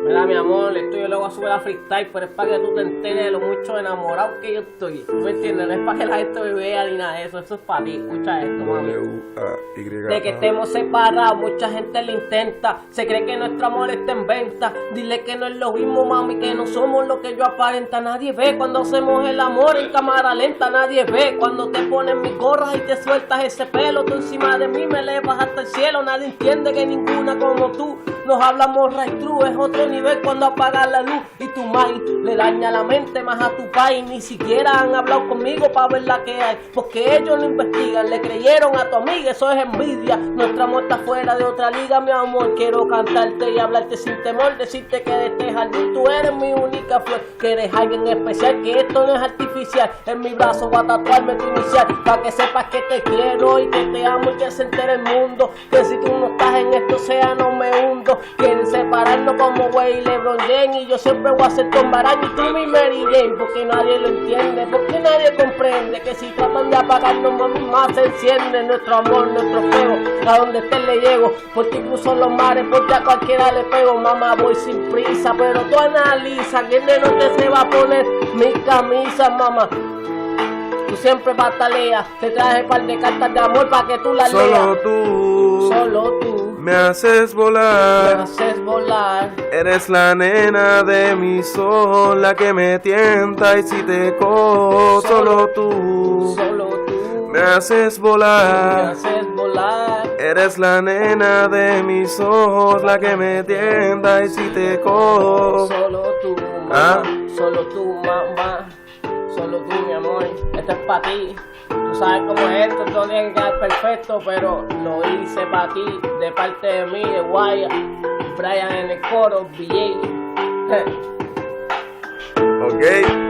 Mira, mi amor, esto yo lo voy a subir a freestyle, pero es para que tú te enteres de lo mucho enamorado que yo estoy. ¿Tú me entiendes? No es para que la gente me vea ni nada de eso. Eso es para ti. Escucha esto, mami. De que estemos separados, mucha gente lo intenta. Se cree que nuestro amor está en venta. Dile que no es lo mismo, mami, que no somos lo que yo aparenta. Nadie ve cuando hacemos el amor en cámara lenta. Nadie ve cuando te pones mi gorra y te sueltas ese pelo. Tú encima de mí me elevas hasta el cielo. Nadie entiende que ninguna como tú. Nos hablamos right true, es otro nivel cuando apagas la luz. Y tu mind le daña la mente más a tu país. Ni siquiera han hablado conmigo para ver la que hay, porque ellos no investigan, le creyeron a tu amiga, eso es envidia. Nuestro amor está fuera de otra liga, mi amor. Quiero cantarte y hablarte sin temor, decirte que de este jardín tú eres mi única flor. Que eres alguien especial, que esto no es artificial. En mi brazo voy a tatuarme tu inicial, para que sepas que te quiero y que te amo y que se entere el mundo. Que si tú no estás en este océano me hundo. Quieren separarnos como Wade y LeBron James, y yo siempre voy a ser Tom Brady y tú mi Mary Jane. Porque nadie lo entiende, porque nadie comprende que si tratan de apagarnos más se enciende nuestro amor, nuestro fuego. A donde esté le llego, porque cruzo los mares, porque a cualquiera le pego. Mamá, voy sin prisa, pero tú analiza quién de noche se va a poner mi camisa, mamá. Tú siempre pataleas, te traje par de cartas de amor para que tú las leas. Solo tú me haces volar, me haces volar. Eres la nena de mis ojos, la que me tienta y si te cojo. Solo tú me haces volar, me haces volar. Eres la nena de mis ojos, la que me tienta y si te cojo. Solo tú, mamá, solo tú, mamá. Solo tú, mi amor, esto es para ti. Tú sabes cómo es esto, todo tiene que quedar perfecto, pero lo hice para ti, de parte de mí, de Guaya, Brian en el coro, BJ. Ok.